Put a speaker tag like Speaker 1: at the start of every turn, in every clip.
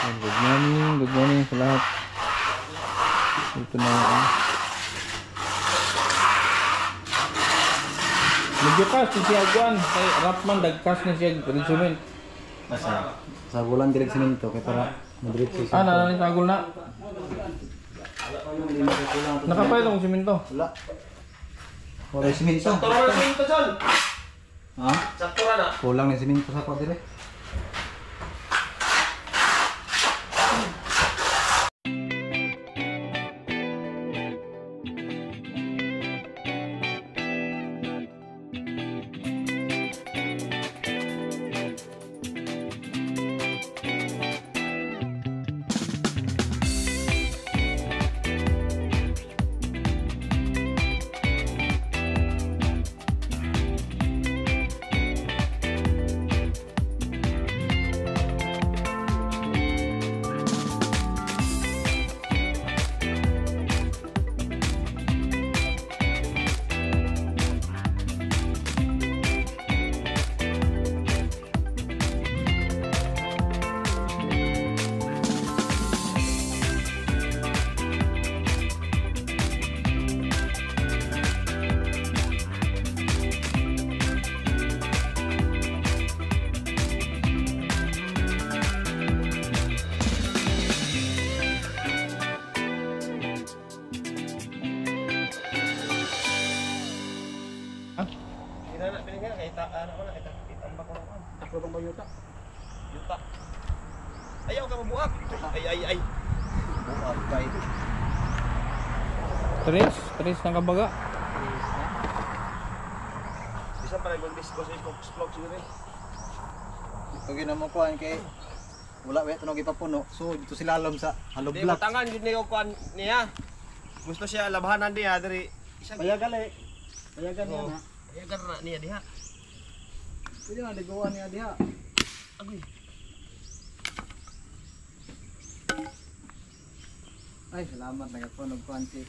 Speaker 1: Good morning sa lahat. Ito na yan. Medyo kas na siya dyan. Kay Rapman, dagkas na siya. Rinsumin.
Speaker 2: Masa? Sagulan direct siminto kaya para madrik siya.
Speaker 1: Nanaling sagol na. Nakapay lang siminto.
Speaker 2: Wala. Wala yung siminto.
Speaker 3: Sakto na siminto dyan.
Speaker 2: Ha?
Speaker 3: Sakto na.
Speaker 2: Kulang yung siminto sa kwa dire.
Speaker 3: Yuta. Ayaw ka mabuak. Ay.
Speaker 2: Buat kay.
Speaker 1: Tres ng kabaga.
Speaker 3: Bisa pa nag-disco sa vlog siguro eh.
Speaker 2: Ito ginamo ko kay wala wa tunog ipapuno. So dito sila alam sa
Speaker 3: Di
Speaker 2: haloblak.
Speaker 3: matangan jud niyo kuan niya. Gusto siya labahanan niya diri.
Speaker 2: Payagan le. Payagan niya na.
Speaker 3: Ayagan na niya diha.
Speaker 2: Pwede na ligawan niya diha.
Speaker 3: Agoy.
Speaker 2: Ay, salamat nagpunog ko anti.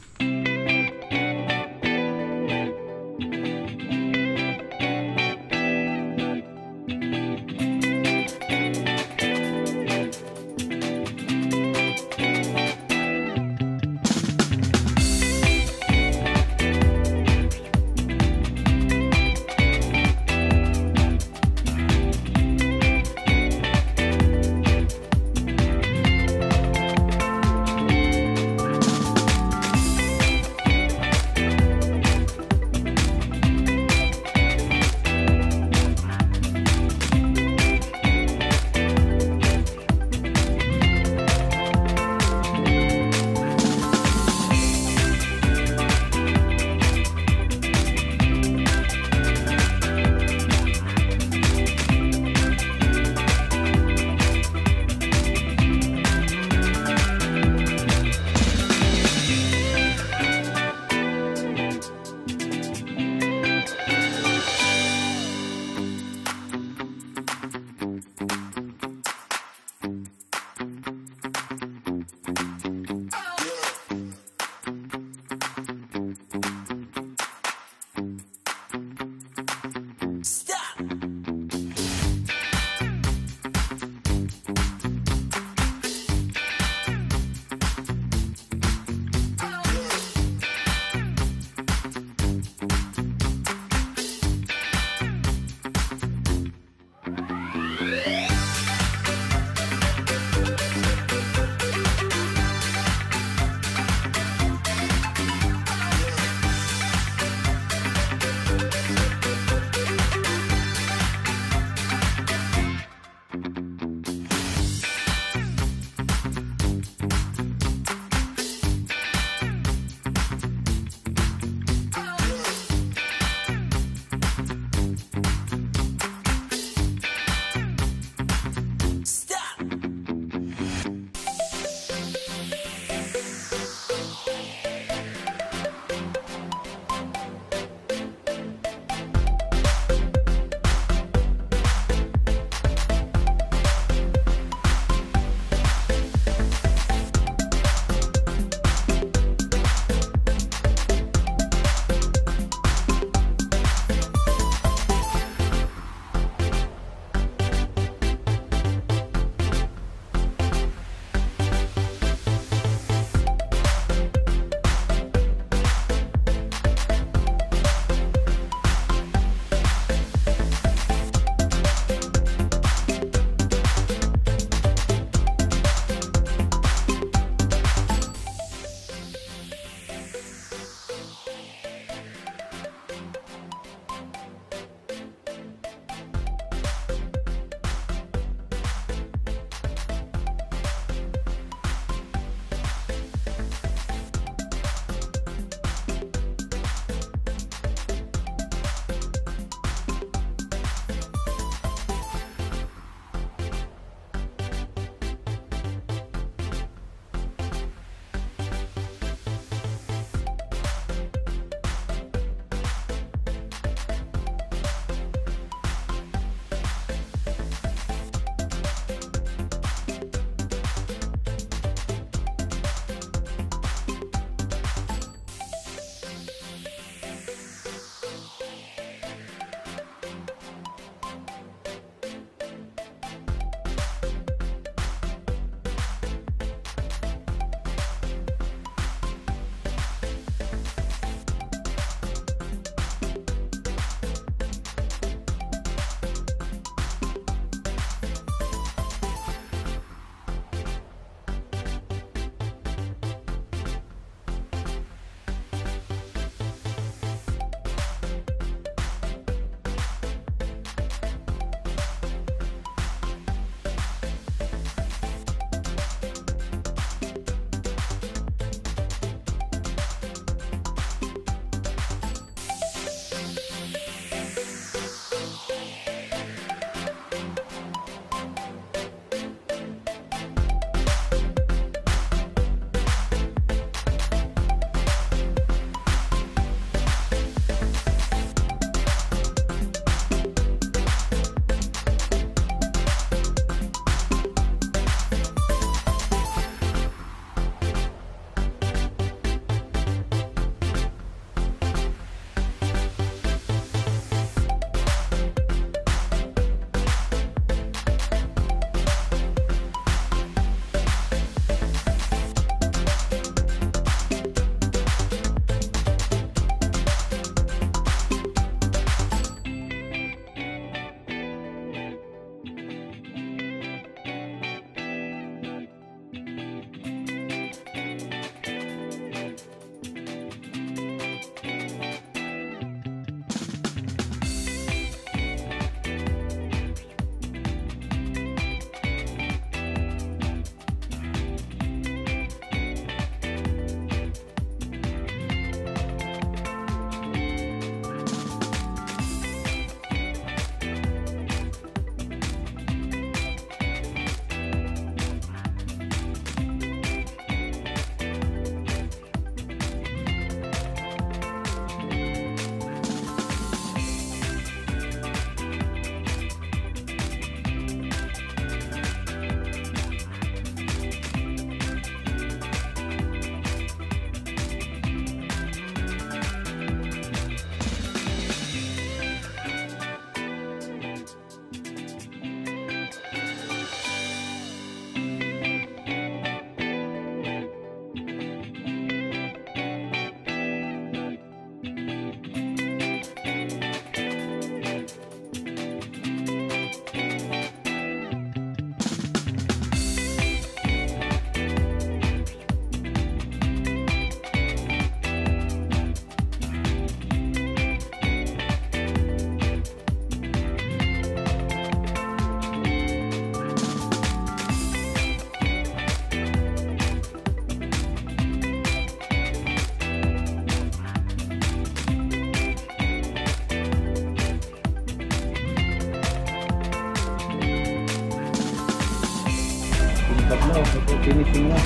Speaker 1: Tablaw, ito finishing na.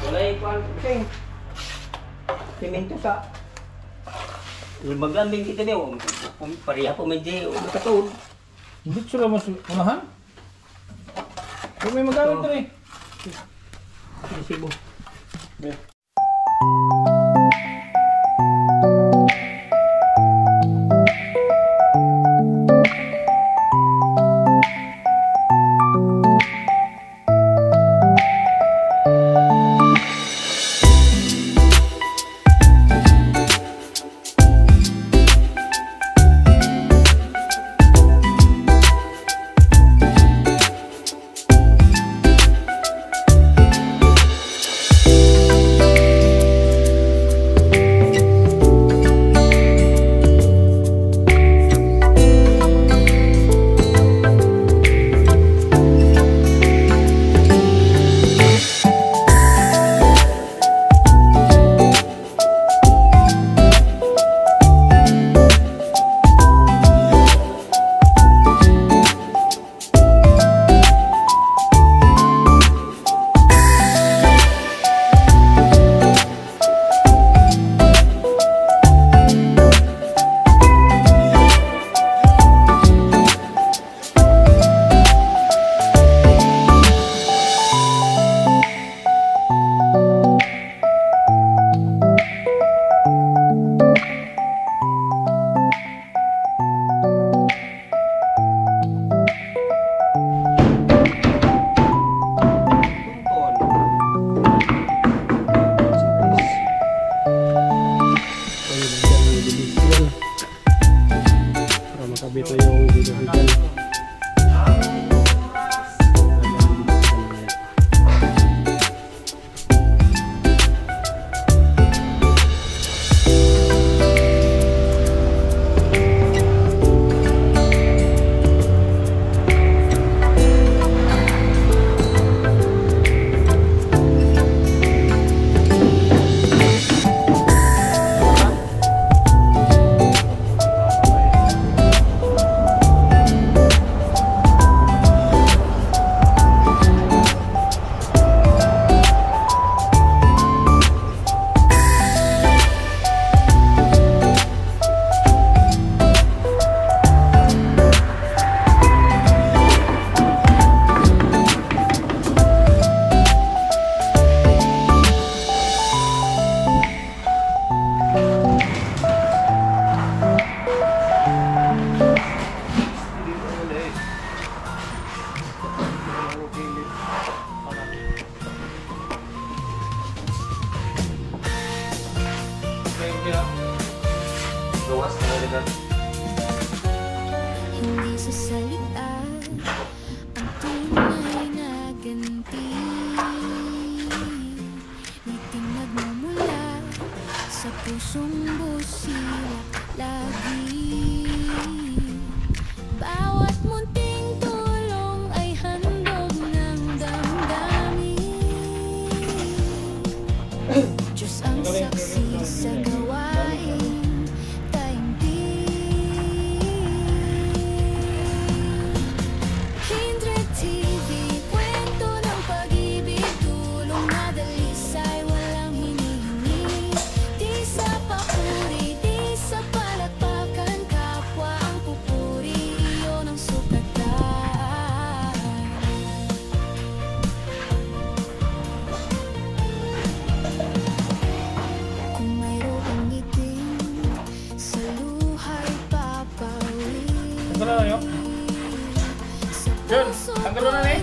Speaker 4: Walay kuan sing. Simento sa. Maglambing kita niyo. Pareha po medyo katuon.
Speaker 1: Hindi sila mas unahan? Kung may magamit na rin.
Speaker 4: Sibo.
Speaker 1: Jun, tanggal na eh.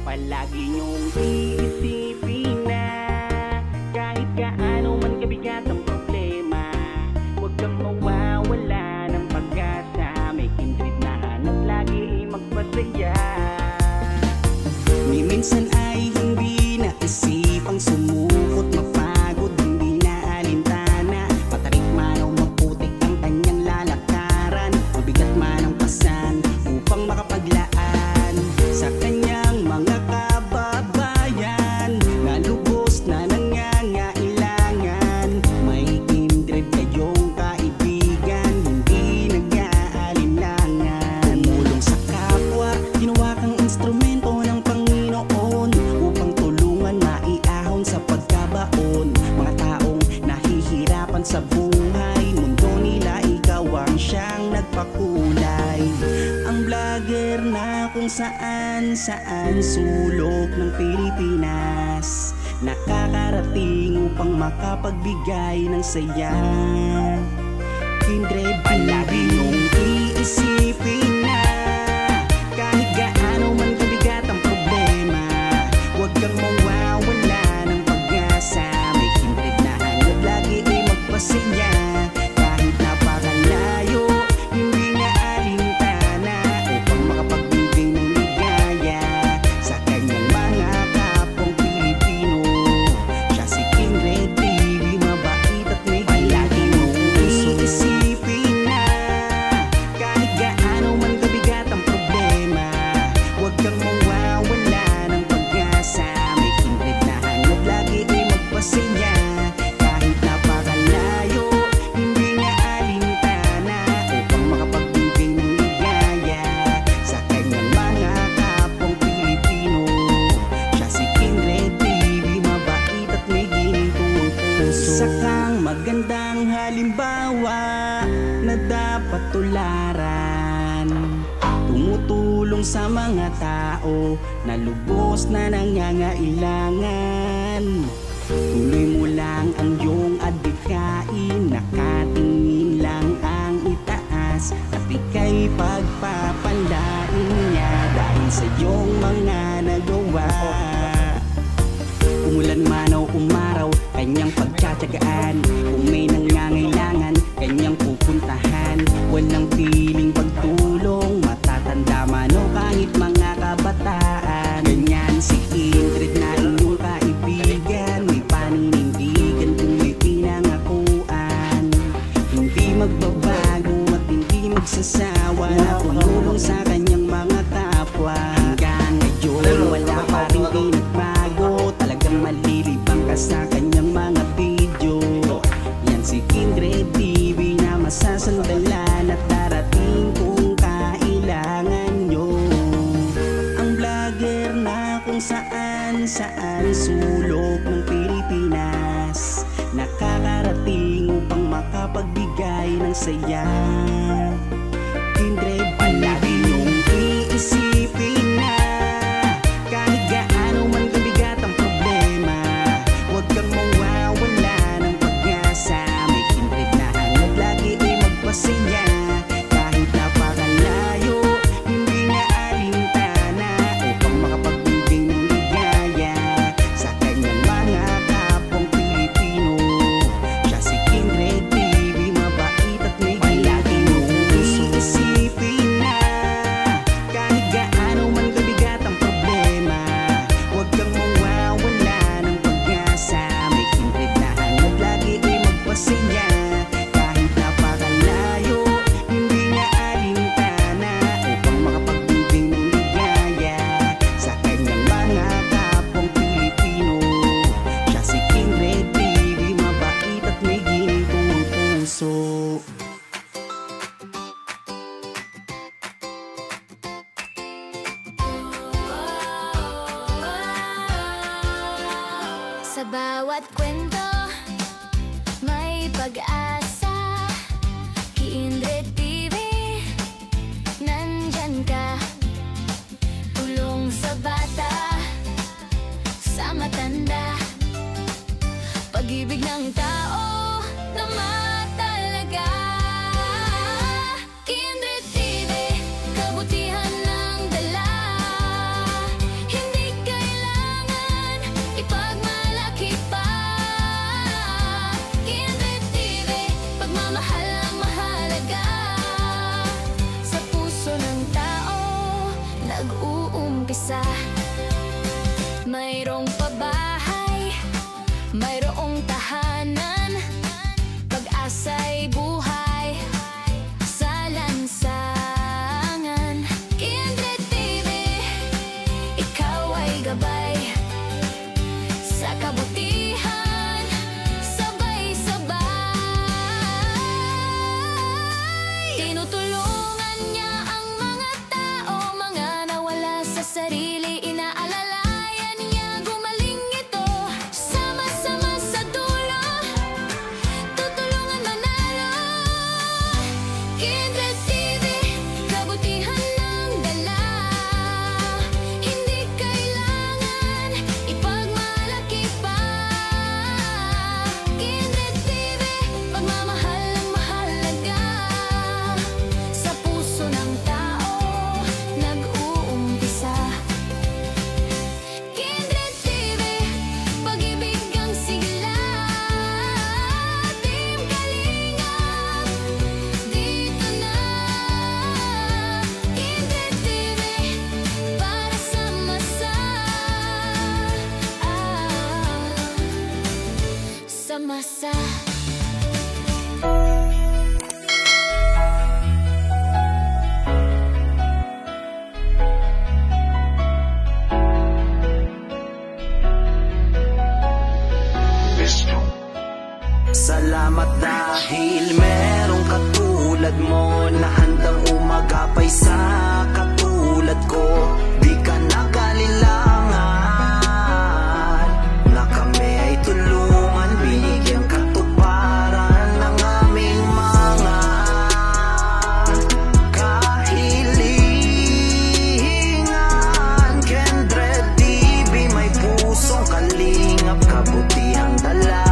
Speaker 5: Palagi niyong iisipin na kahit gaano man kabigat ang problema, huwag kang mawawala ng pag-asa. May kindred na hanap lagi magpasaya. Ni minsan ay hindi naisipang sumukot, mapagod, hindi na alintana. Matarik man o maputik ang kanyang lalakaran, mabigat man ang pasan upang makapaglaan sa kanyang mga kababayan na lubos na nangangailangan. May kindred kayong kaibigan, hindi nag-aalinlangan. Tumulong sa kapwa, ginawa kang instrumento ng Panginoon upang tulungan maiahon sa pagkabaon. Mga taong nahihirapan sa buhay, mundo nila ikaw ang siyang nagpakulay. Ang vlogger na kung saan sulok ng Pilipinas nakakarating upang makapagbigay ng saya. Kindred palagi niyong iisipin na kahit gaano man kabigat ang problema, huwag kang mawawala ng pag-asa. May kindred na hanap lagi ay magpasaya kahit napakalayo, hindi na alintana upang makapagbigay ng ligaya sa kanyang mga kapong Pilipino. Siya si Kindred TV, mabait at may palagi mong iisipin na kahit gaano man kabigat ang problema, huwag kang mawawala ng pag-asa. May kindred na hanap lagi ay magpasaya kahit napakalayo, hindi na alintana upang makapagbigay ng ligaya sa kanyang mga kapong Pilipino. Siya si Kindred TV, mabait at may ginintong puso. Isa kang magandang halimbawa na dapat tularan, tumutulong sa mga tao na lubos na nangangailangan. Tuloy mo lang ang iyong adhikain, nakatingin lang ang itaas at ika'y pagpapalain niya dahil sa iyong mga nagawa. Umulan man o umaraw, kanyang pagtsatsagaan. Kung may nangangailangan, kanyang pupuntahan. Walang piling pagtulong, matatanda man o kahit mga kabataan. Ganyan si Kindred na inyong kaibigan, may paninindigan kung may pinangakuan. Hindi magbabago at hindi magsasawa na tumulong sa kanyang mga saan sulok ng Pilipinas nakakarating upang makapagbigay ng saya. Kindred palagi niyong iisipin na kahit gaano man kabigat ang problema, huwag kang mawawala ng pag-asa. May kindred na hangad lagi ay magpasaya. Kahit napakalayo, hindi niya alintana upang makapagbigay ng ligaya sa kanyang mga kapwang Pilipino. Siya si Kindred TV, mabait at may palagi mong iisipin na kahit gaano man kabigat ang problema, huwag kang mawawala ng pag-asa. May kindred na hangad lagi ay magpasaya. Kahit napakalayo, hindi niya alintana upang makapagbigay ng ligaya sa kanyang mga kapwang Pilipino. Siya si Kindred TV, mabait at may ginitong puso.
Speaker 6: Sa bawat kwento, may pag-asa. Kindred TV, nandyan ka. Tulong sa bata, sa matanda. Pag-ibig ng tao na matalaga. Kindred TV, kabutihan ng dala. Hindi kailangan ipagmalaki pa. Kindred TV, pagmamahal ang mahalaga. Sa puso ng tao, nag-uumpisa. Mayroong pabahay, mayroong tahanan. Pag-asa'y buhay sa lansangan. Kindred TV, ikaw ay gabay sa kabutihan, sabay-sabay. Tinutulungan niya ang mga tao, mga nawala sa sarili, inaalalayan niya gumaling ito. Sama-sama sa dulo, tutulungan manalo. Kindred TV, kabutihan ng dala. Hindi kailangan ipagmalaki pa. Kindred TV, pagmamahal ang mahalaga. Sa puso ng tao, nag-uumpisa. Kindred TV, pag-ibig ang sigla. Team Kalingap, dito na. Kindred TV, para sa masa. Sa masa.
Speaker 5: Salamat dahil merong katulad mo na handang umagapay sa katulad ko. Di ka nag-alilangan na kami ay tulungan, binigyan katuparan ng aming mga kahilingan. Kindred TV, may pusong kalingap, kabutihang dala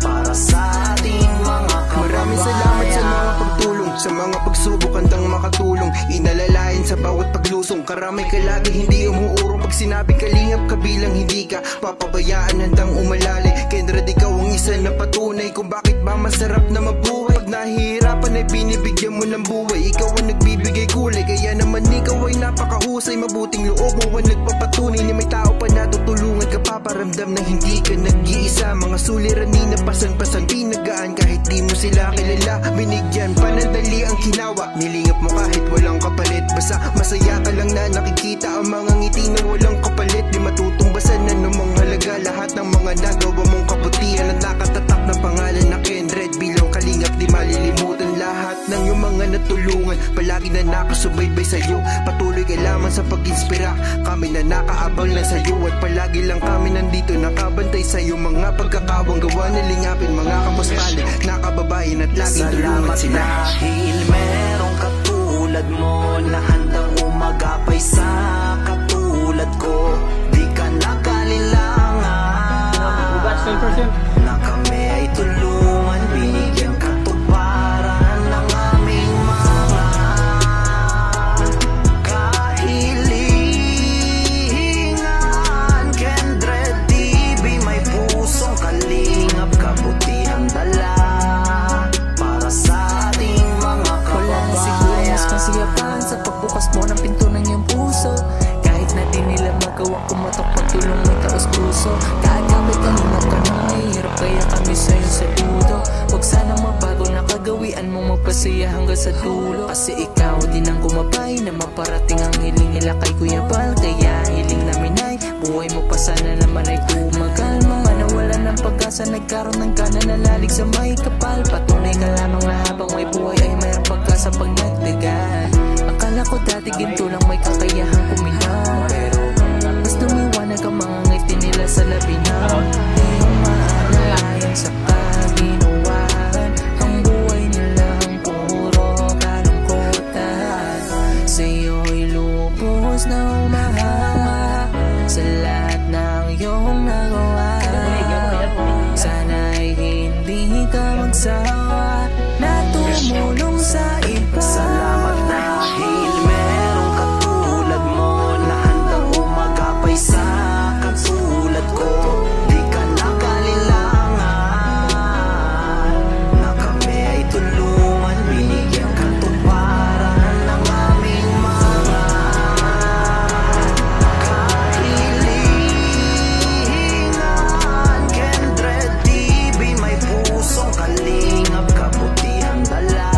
Speaker 5: para sa ating mga kababayan.
Speaker 7: Maraming salamat sa mga pagtulong, sa mga pagsubok handang makatulong, inalalayan sa bawat paglusong. Karamay ka lagi, hindi umuurong. Pag sinabi kalingap, kabilang hindi ka papabayaan, handang umalali. Kindred, ikaw ang isa na patunay kung bakit ba masarap na mabuhay. Pag nahihirapan ay binibigyan mo ng buhay, ikaw ang nagbibigay kulay. Kaya naman ikaw ay napakahusay, mabuting loob mo ang nagpapatunay na may tao pa natutulungan ka, paparamdam na hindi ka nag-iisa. Mga suliranin na pasan-pasan, pinagaan kahit di mo sila kilala. Binigyan panandali ang ginawa, nilingap mo kahit walang kapalit. Basta masaya ka lang na nakikita ang mga ngiti na walang kapalit. Di matutumbasan na namang halaga lahat ng mga nagawa mong kabutihan at nakatatak na pangalan na Kindred. Bilang kalingap, di malilimutan lahat ng iyong mga natulungan. Palagi na nakasubaybay sa'yo, patuloy ka lamang sa pag-inspira. Kami na nakaabang lang sa'yo at palagi lang kami nandito nakabantay sa'yo. Mga pagkakawang gawa na lingapin, mga kapuspali, nakababayan at laging tulungan sila.
Speaker 5: Dahil merong katulad mo na handang umagapay sa katulad ko. Di ka nakalilangan
Speaker 1: Bugas 10%.
Speaker 5: na kami ay tulungan, binigyan katuparan ng aming mga kahilingan. Kendred TV, may pusong kalingap, kabutihang dala para sa ating mga
Speaker 8: Wala na siguro mas
Speaker 5: kababayan.
Speaker 8: masiyapan sa pagbukas mo ng pinto ng iyong puso. Kahit na di nila magawa kumatok, pagtulong may taos puso. Kaagapit kanina ka nang mahirap, kaya kami sa'yo sa dudo. Huwag sana mabago na kagawian mo, magpasaya hanggang sa dulo. Kasi ikaw din ang gumabay na maparating ang hiling nila kay Kuya Bal. Kaya hiling namin ay buhay mo pa sana naman ay tumagal. Mga nawalan ng pag-asa, nagkaroon ng gana na lalig sa may kapal. Patunay ka lamang na habang may buhay ay mayroong pag-asa pag nagdagan. Akala ko dati ginto lang may kakayahang kumilang, pero mas lumiwanag ang mga ngiti nila sa labi niya. Di maalayan sa kaginawan, ang buhay nilang puro kalungkutan. Sa'yo'y lubos na umahanga sa lahat ng iyong nagawa. Sana'y hindi ka magsawa na tumulong sa iba.
Speaker 5: Salamat dahil merong katulad mo na handang umagapay sa katulad ko. Di ka nakalilangan na kami ay tulungan, binigyan katuparan ng aming mga kahilingan. Kendred TV, may pusong kalingap, kabutihang dala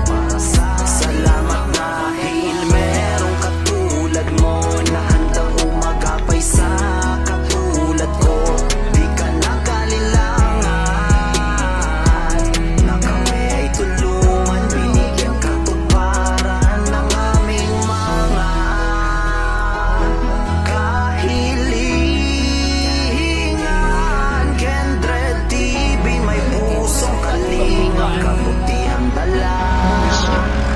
Speaker 5: para sa salamat dahil merong katulad mo na handang umagapay sa katulad ko. Di ka nakalilangan na kami ay tulungan, binigyan katuparan ng aming mga kahilingan. Kendred TV, may pusong kalingap, kabutihang dala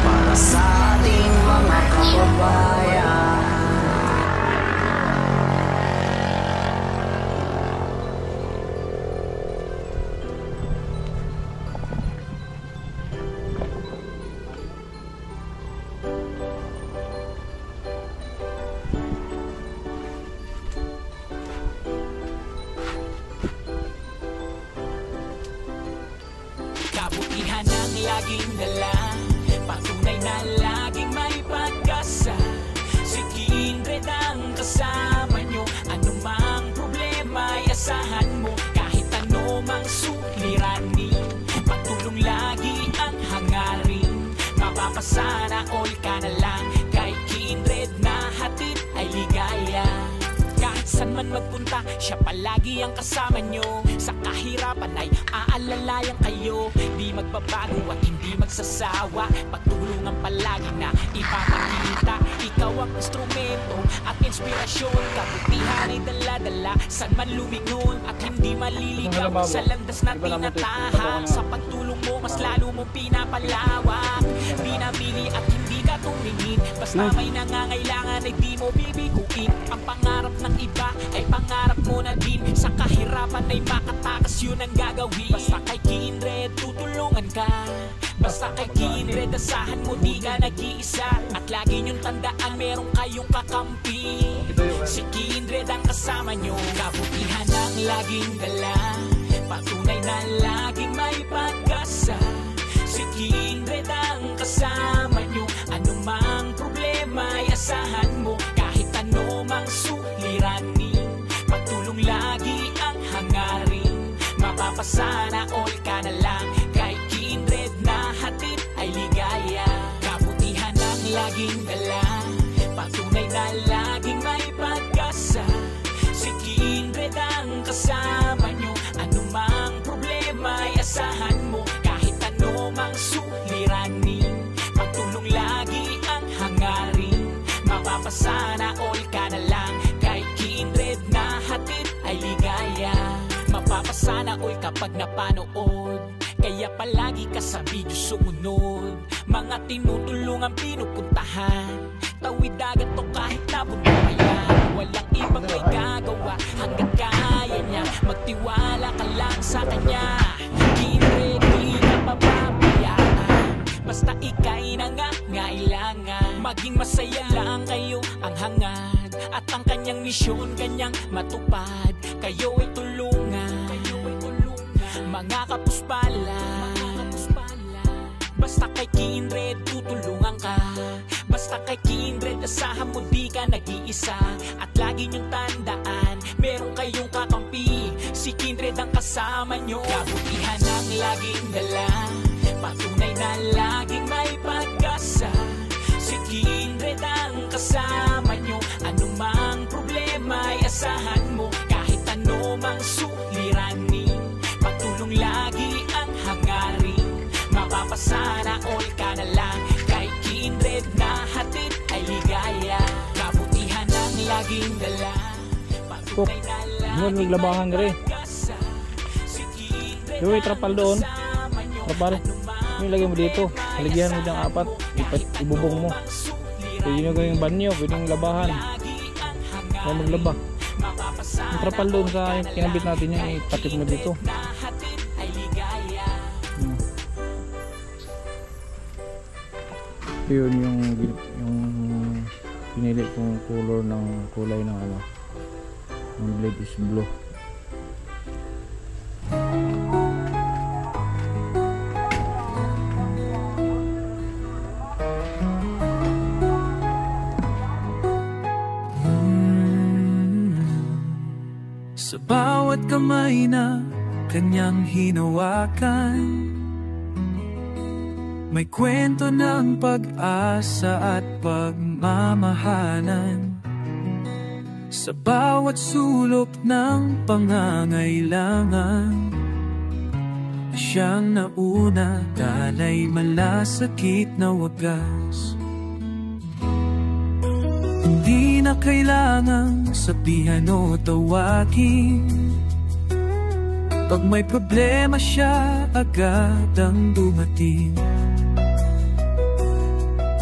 Speaker 5: para sa ating mga kababayan.
Speaker 9: Kabutihan ang laging dala, patunay na laging may pag-asa. Si Kindred ang kasama nyo, anumang problema ay asahan mo. Kahit ano mang suliranin, pagtulong lagi ang hangarin. Mapapasana all ka na lang, kay Kindred na hatid ay ligaya. Kahit saan man magpunta, siya palagi ang kasama nyo. Sa kahirapan ay aalalayan kayo. Di magbabago at hindi magsasawa, pagtulungan palagi na ipapakita. Ikaw ang instrumento at inspirasyon, kabutihan ay dala-dala saan man lumingon. At hindi maliligaw sa landas na tinatahak. Sa pagtulong mo, mas lalo mong pinapalawak. Di namili at hindi ka tumingin, basta may nangangailangan ay di mo bibiguin. Ang pangarap ng iba ay pangarap mo na din. Sa kahirapan ay makatakas, yun ang gagawin. Basta kay Kindred tutulungan ka, basta kay Kindred asahan mo di ka nag-iisa. At lagi niyong tandaan meron kayong kakampi. Si Kindred ang kasama nyo, kabutihan ang laging dala, patunay na laging may pag-asa. Si Kindred ang kasama nyo, anumang problema ay asahan mo. Kahit ano mang suliranin, pagtulong lagi ang hangarin. Mapapasana all ka na lang, kay Kindred na hatid ay ligaya. Kabutihan ang laging dala, patunay na laging may pag-asa. Si Kindred ang kasama nyo, anumang problema ay asahan mo. Kahit ano mang suliranin, pagtulong lagi ang hangarin. Mapapasana all ka na lang. Kay kindred na hatid ay ligaya. Mapapasana all kapag napanood. Kaya palagi ka sa video sumunod. Mga tinutulungan pinupuntahan. Tawid dagat to kahit nabunta pa yan. Walang ibang may gagawa hanggat kaya niya. Magtiwala ka lang sa kanya. Kindred, di ka pababayaan. Basta ika'y nangangailangan. Maging masaya lang kayo ang hangad. At ang kanyang misyon kanyang matupad. Kayo ay tulungan. Mga kapuspala. Basta kay kindred tutulungan ka. Basta kay kindred asahan mo di ka nag-iisa. At lagi niyong tandaan meron kayong kakampi. Si kindred ang kasama nyo. Kabutihan ang laging dala. Patunay na laging may pag-asa. Si kindred ang kasama nyo. Anumang problema ay asahan mo. Kahit ano mang suliranin, patulong lagi ang hangarin. Mapapasana all ka na lang. Kay kindred na hatid ay ligaya. Kabutihan ang laging dala. Patunay na laging may pag-asa. Si kindred
Speaker 1: Yung trapal doon.
Speaker 9: kasama nyo.
Speaker 1: Trapal. Yung lagay mo dito. Haligyan mo diyang 4. Ibubong mo. Pwede nyo gawing banyo. Pwede nyo labahan. Kaya maglaba. Yung trapal doon sa kinabit natin yung ipatip mo dito. Yun yung pinili kong color ng kulay ng ano. Ang blade is blue.
Speaker 10: Sa bawat kamay na kanyang hinawakan, may kwento ng pag-asa at pagmamahalan. Sa bawat sulok ng pangangailangan, siyang nauna, dalay malasakit na wagas. Hindi na kailangang sabihan o tawagin. Pag may problema siya, agad ang dumating.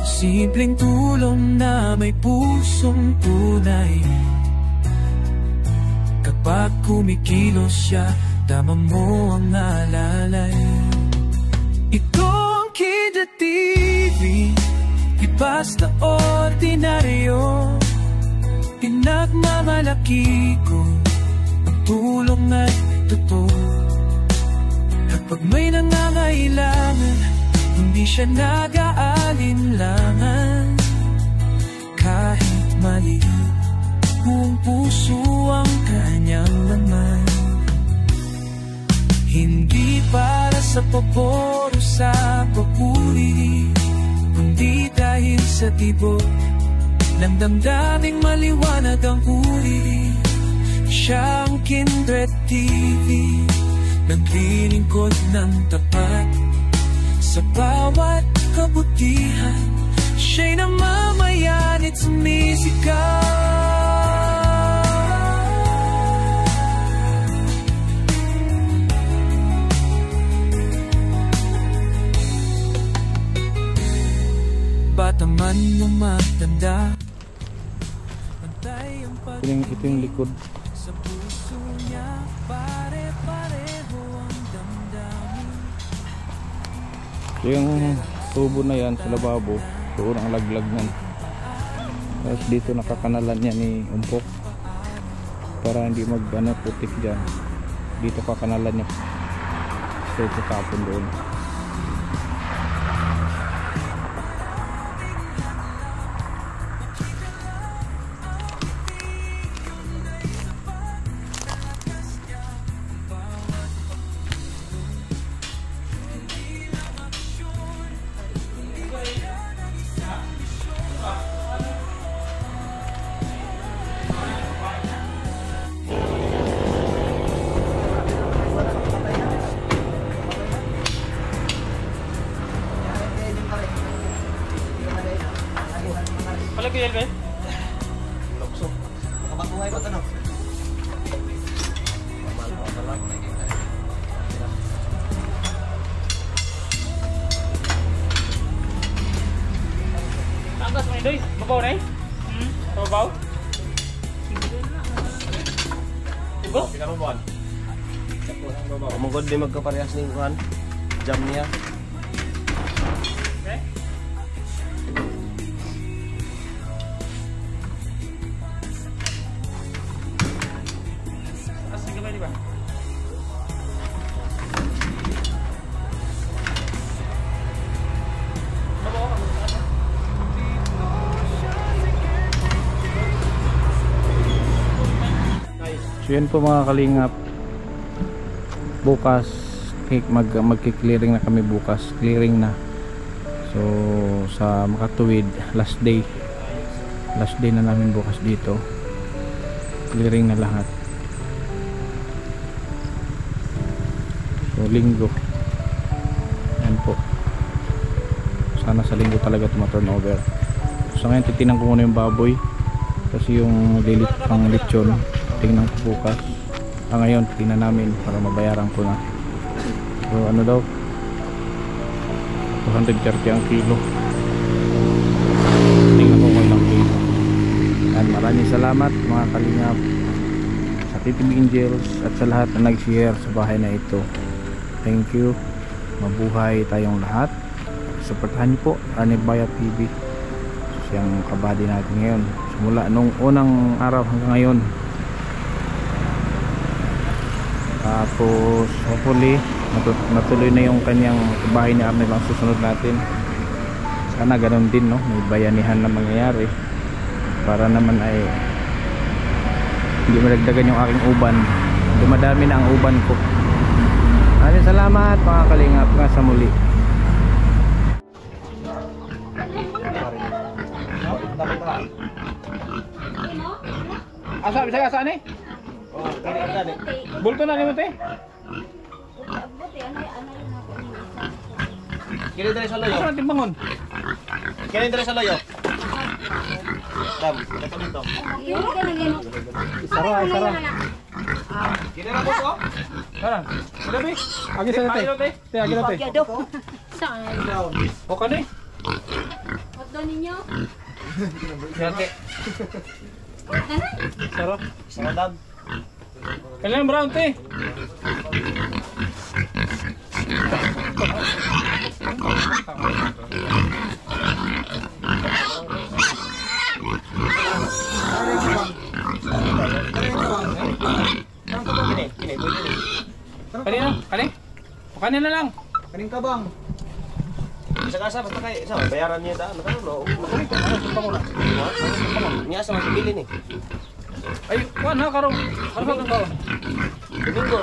Speaker 10: Simpleng tulong na may pusong tunay. Kapag kumikilos siya, tama mo ang alalay. Ito ang Kindred TV, di basta ordinaryo. Pinagmamalaki ko ang tulong ay totoo. Kapag may nangangailangan, hindi siya nag-aalinlangan. Kahit maliit, buong puso ang kanyang laman. Hindi para sa pabor o sa papuri, kundi dahil sa tibok ng damdaming maliwanag ang uri. Siyang Kindred TV, naglilingkod ng tapat. Sa bawat kabutihan, siya'y namamayan at sumisigaw. Bata man o matanda, pantay ang
Speaker 1: Ito yung likod.
Speaker 10: sa puso niya, pare-pareho ang damdamin.
Speaker 1: Yung tubo na yan sa lababo, doon ang laglag nan. Tapos dito nakakanalan niya ni Umpok para hindi putik dyan. Dito kakanalan niya. So ito tapon doon.
Speaker 3: Palagi yan, Ben?
Speaker 2: mga ibat ano?
Speaker 1: Angkas mo Indoy, mabaw na eh? Mabaw? Ugo?
Speaker 3: Pinarubuan. Mungkod di magkaparehas ning kuan. Jam niya.
Speaker 1: Okay. Asa gamay di ba? So yun po mga kalingap, bukas magki-clearing na kami bukas, clearing na. So sa Makatuwid, last day na namin bukas dito, clearing na lahat. So linggo, yan po, sana sa linggo talaga tumaturn over. So ngayon titinan ko muna yung baboy kasi yung lilit pang lechon tingnan ko bukas. Ngayon tingnan namin para mabayaran ko na. So ano daw, 230 ang kilo. Tingnan ko kung ilang kilo. And maraming salamat mga kalingap sa TTB Angels at sa lahat na nag-share sa bahay na ito. Thank you. Mabuhay tayong lahat. Suportahan niyo po Ranibaya TV, siyang kabady natin ngayon simula nung unang araw hanggang ngayon. Tapos hopefully natuloy na yung kanyang bahay ni Arnel ang susunod natin. Sana ganun din, no, may bayanihan na mangyayari para naman ay hindi malagdagan yung aking uban. Dumadami na ang uban ko. Maraming salamat mga kalingap, nga sa muli. Asa bisa asa ni?
Speaker 3: Oh, kini tadi.
Speaker 1: Bulto na nimo te?
Speaker 3: Kini dari sa loyo.
Speaker 1: Asa timbangon?
Speaker 3: Kini dari sa loyo. Dam, dapat dito.
Speaker 1: Sara.
Speaker 3: Kini ra boss oh.
Speaker 1: Tara. Grabe. Agi sa te. Te agi na te.
Speaker 6: Saan?
Speaker 1: O kani?
Speaker 6: Hotdo ninyo?
Speaker 1: Yate. Sara.
Speaker 3: Sa dam.
Speaker 1: Kailan brown te? Kani? O kanina lang.
Speaker 2: Kaning kabang.
Speaker 3: Bisa kasa basta kay sa bayaran niya da. Ano no? Niya sa magpili ni.
Speaker 1: Ay, kuan ha karong. Karong.
Speaker 3: Domingo